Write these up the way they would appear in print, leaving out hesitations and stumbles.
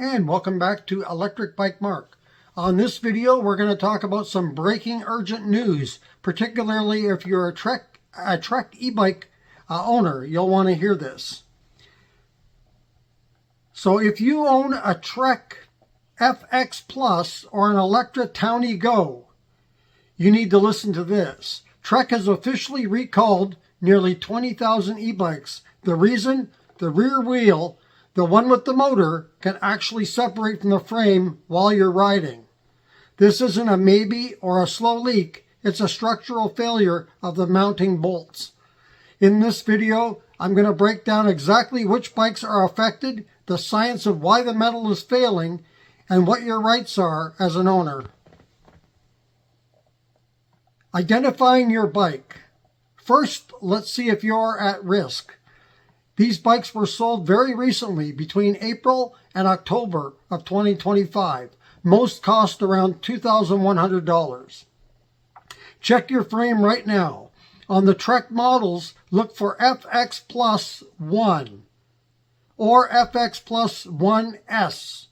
And welcome back to Electric Bike Mark. On this video, we're going to talk about some breaking urgent news, particularly if you're a Trek e-bike owner. You'll want to hear this. So if you own a Trek FX Plus or an Electra Townie Go, you need to listen to this. Trek has officially recalled nearly 20,000 e-bikes. The reason? The rear wheel, the one with the motor, can actually separate from the frame while you're riding. This isn't a maybe or a slow leak. It's a structural failure of the mounting bolts. In this video, I'm going to break down exactly which bikes are affected, the science of why the metal is failing, and what your rights are as an owner. Identifying your bike. First, let's see if you're at risk. These bikes were sold very recently, between April and October of 2025. Most cost around $2,100. Check your frame right now. On the Trek models, look for FX Plus 1 or FX Plus 1S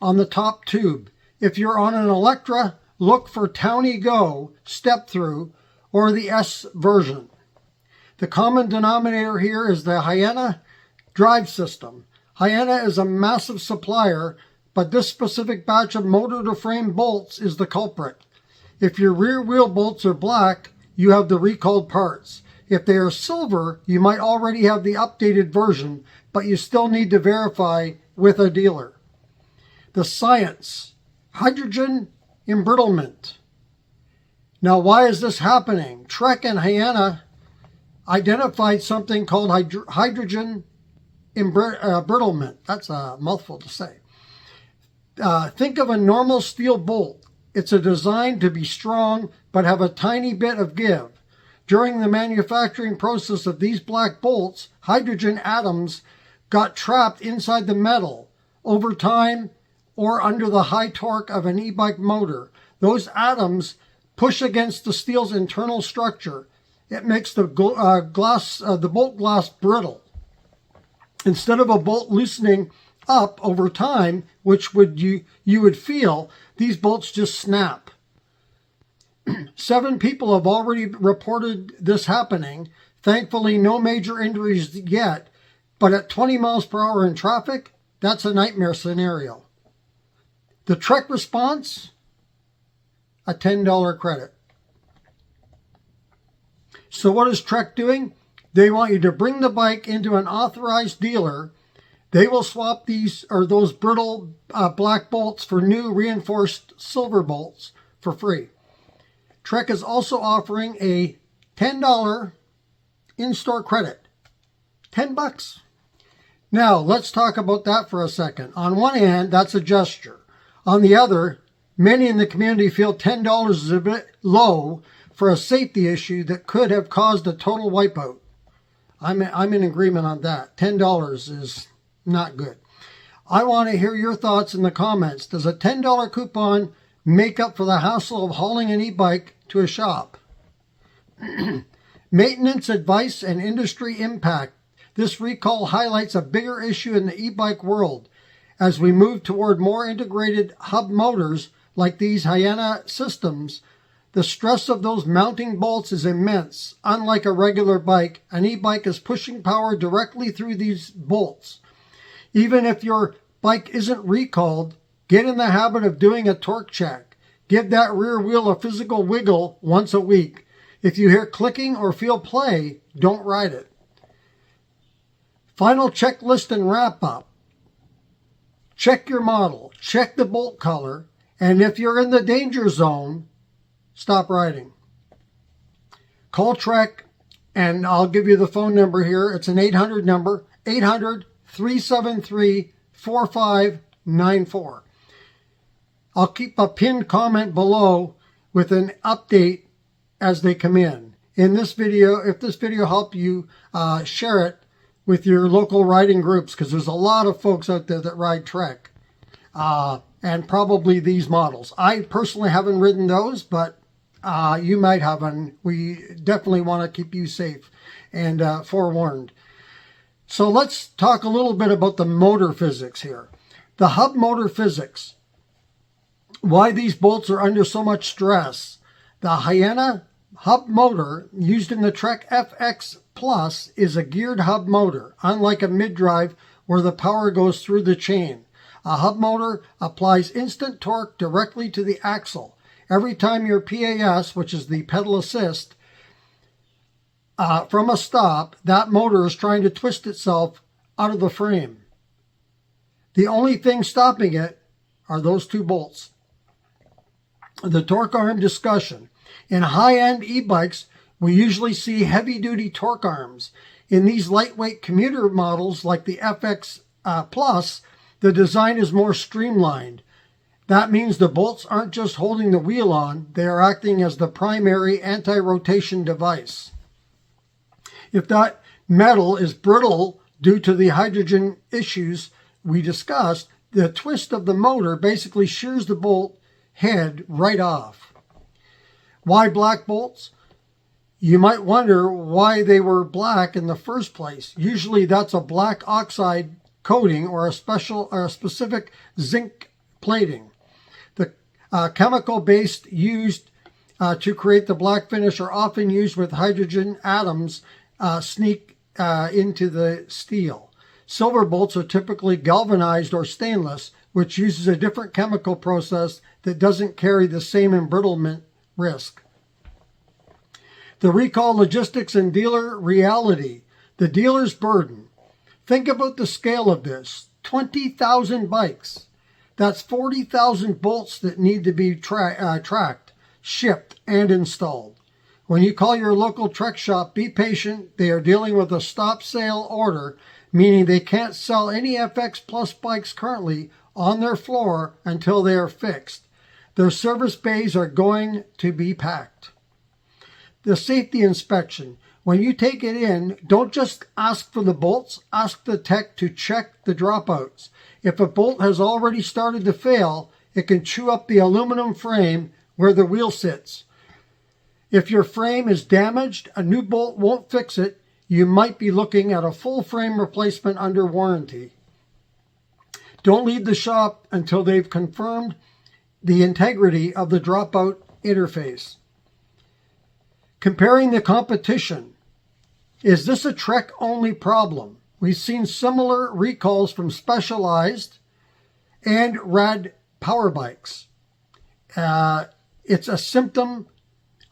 on the top tube. If you're on an Electra, look for Townie Go step-through or the S version. The common denominator here is the Hyena drive system. Hyena is a massive supplier, but this specific batch of motor-to-frame bolts is the culprit. If your rear wheel bolts are black, you have the recalled parts. If they are silver, you might already have the updated version, but you still need to verify with a dealer. The science. Hydrogen embrittlement. Now, why is this happening? Trek and Hyena identified something called hydrogen embrittlement. That's a mouthful to say. Think of a normal steel bolt. It's designed to be strong, but have a tiny bit of give. During the manufacturing process of these black bolts, hydrogen atoms got trapped inside the metal. Over time, or under the high torque of an e-bike motor, those atoms push against the steel's internal structure. It makes the bolt glass brittle. Instead of a bolt loosening up over time, which you would feel, these bolts just snap. 7 people have already reported this happening. Thankfully, no major injuries yet, but at 20 miles per hour in traffic, that's a nightmare scenario. The Trek response? A $10 credit. So what is Trek doing? They want you to bring the bike into an authorized dealer. They will swap those brittle black bolts for new reinforced silver bolts for free. Trek is also offering a $10 in-store credit. $10. Now, let's talk about that for a second. On one hand, that's a gesture. On the other, many in the community feel $10 is a bit low for a safety issue that could have caused a total wipeout. I'm in agreement on that. $10 is not good. I want to hear your thoughts in the comments. Does a $10 coupon make up for the hassle of hauling an e-bike to a shop? Maintenance advice and industry impact. This recall highlights a bigger issue in the e-bike world. As we move toward more integrated hub motors like these Hyena systems, the stress of those mounting bolts is immense. Unlike a regular bike, an e-bike is pushing power directly through these bolts. Even if your bike isn't recalled, get in the habit of doing a torque check. Give that rear wheel a physical wiggle once a week. If you hear clicking or feel play, don't ride it. Final checklist and wrap up. Check your model, check the bolt color, and if you're in the danger zone, stop riding. Call Trek, and I'll give you the phone number here. It's an 800 number, 800-373-4594. I'll keep a pinned comment below with an update as they come in. In this video, if this video helped you, share it with your local riding groups, because there's a lot of folks out there that ride Trek, and probably these models. I personally haven't ridden those, but you might have, and we definitely want to keep you safe and forewarned. So let's talk a little bit about the motor physics here. The hub motor physics. Why these bolts are under so much stress. The Hyena hub motor used in the Trek FX Plus is a geared hub motor, unlike a mid-drive where the power goes through the chain. A hub motor applies instant torque directly to the axle. Every time your PAS, which is the pedal assist, from a stop, that motor is trying to twist itself out of the frame. The only thing stopping it are those two bolts. The torque arm discussion. In high-end e-bikes, we usually see heavy-duty torque arms. In these lightweight commuter models like the FX Plus, the design is more streamlined. That means the bolts aren't just holding the wheel on, they are acting as the primary anti-rotation device. If that metal is brittle due to the hydrogen issues we discussed, the twist of the motor basically shears the bolt head right off. Why black bolts? You might wonder why they were black in the first place. Usually that's a black oxide coating or a specific zinc plating. The chemical base used to create the black finish are often used with hydrogen atoms sneak into the steel. Silver bolts are typically galvanized or stainless, which uses a different chemical process that doesn't carry the same embrittlement risk. The recall logistics and dealer reality. The dealer's burden. Think about the scale of this. 20,000 bikes. That's 40,000 bolts that need to be tracked, shipped, and installed. When you call your local Trek shop, be patient. They are dealing with a stop sale order, meaning they can't sell any FX Plus bikes currently on their floor until they are fixed. Their service bays are going to be packed. The safety inspection. When you take it in, don't just ask for the bolts, ask the tech to check the dropouts. If a bolt has already started to fail, it can chew up the aluminum frame where the wheel sits. If your frame is damaged, a new bolt won't fix it. You might be looking at a full frame replacement under warranty. Don't leave the shop until they've confirmed the integrity of the dropout interface. Comparing the competition. Is this a Trek-only problem? We've seen similar recalls from Specialized and Rad power bikes. It's a symptom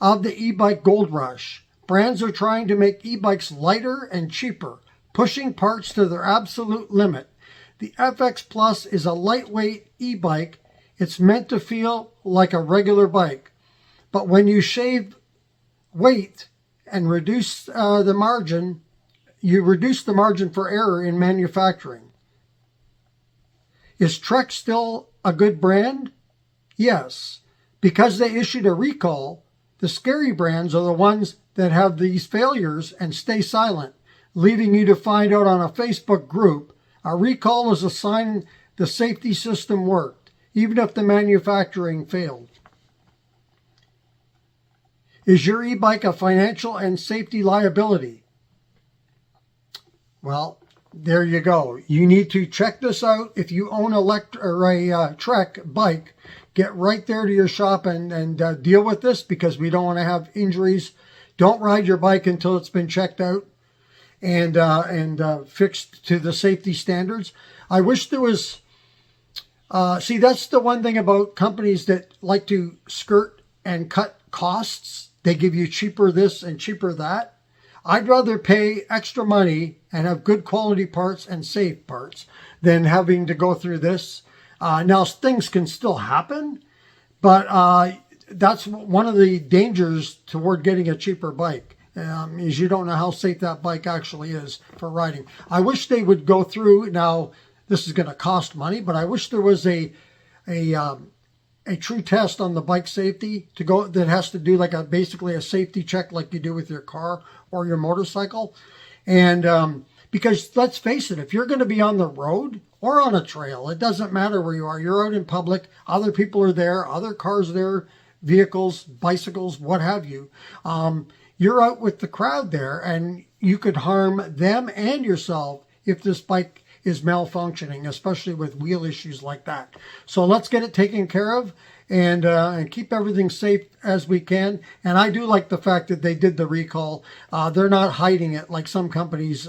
of the e-bike gold rush. Brands are trying to make e-bikes lighter and cheaper, pushing parts to their absolute limit. The FX Plus is a lightweight e-bike. It's meant to feel like a regular bike. But when you shave weight and reduce the margin, you reduce the margin for error in manufacturing. Is Trek still a good brand? Yes. Because they issued a recall, the scary brands are the ones that have these failures and stay silent, leaving you to find out on a Facebook group. A recall is a sign the safety system worked, even if the manufacturing failed. Is your e-bike a financial and safety liability? Well, there you go. You need to check this out. If you own a Trek bike, get right there to your shop and deal with this, because we don't want to have injuries. Don't ride your bike until it's been checked out and fixed to the safety standards. I wish there was... see, that's the one thing about companies that like to skirt and cut costs. They give you cheaper this and cheaper that. I'd rather pay extra money and have good quality parts and safe parts than having to go through this. Now, things can still happen, but that's one of the dangers toward getting a cheaper bike, is you don't know how safe that bike actually is for riding. I wish they would go through, now this is going to cost money, but I wish there was a true test on the bike safety to go that has to do like basically a safety check like you do with your car or your motorcycle. And because let's face it, if you're going to be on the road or on a trail, it doesn't matter where you are. You're out in public, other people are there, other cars there, vehicles, bicycles, what have you. You're out with the crowd there, and you could harm them and yourself if this bike is malfunctioning, especially with wheel issues like that. So let's get it taken care of and keep everything safe as we can. And I do like the fact that they did the recall. They're not hiding it like some companies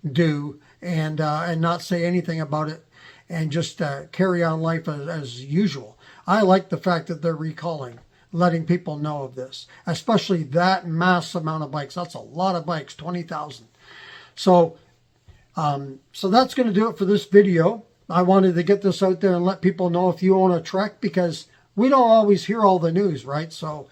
do and not say anything about it and just carry on life as usual. I like the fact that they're recalling, letting people know of this, especially that mass amount of bikes. That's a lot of bikes, 20,000. So that's going to do it for this video. I wanted to get this out there and let people know if you own a Trek, because we don't always hear all the news, right? So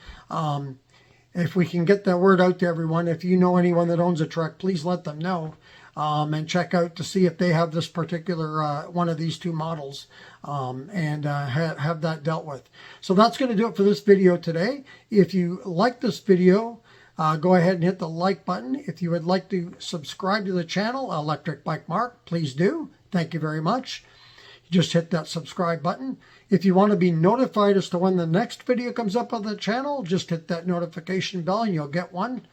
if we can get that word out to everyone, if you know anyone that owns a Trek, please let them know. And check out to see if they have this particular one of these two models and have that dealt with. So that's going to do it for this video today. If you like this video, go ahead and hit the like button. If you would like to subscribe to the channel, Electric Bike Mark, please do. Thank you very much. Just hit that subscribe button. If you want to be notified as to when the next video comes up on the channel, just hit that notification bell and you'll get one.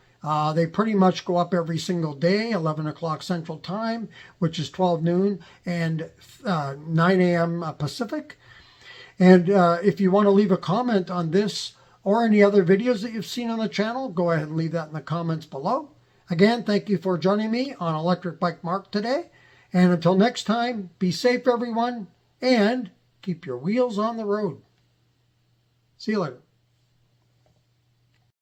They pretty much go up every single day, 11 o'clock Central Time, which is 12 noon, and 9 a.m. Pacific. And if you want to leave a comment on this or any other videos that you've seen on the channel, go ahead and leave that in the comments below. Again, thank you for joining me on Electric Bike Mark today. And until next time, be safe, everyone, and keep your wheels on the road. See you later.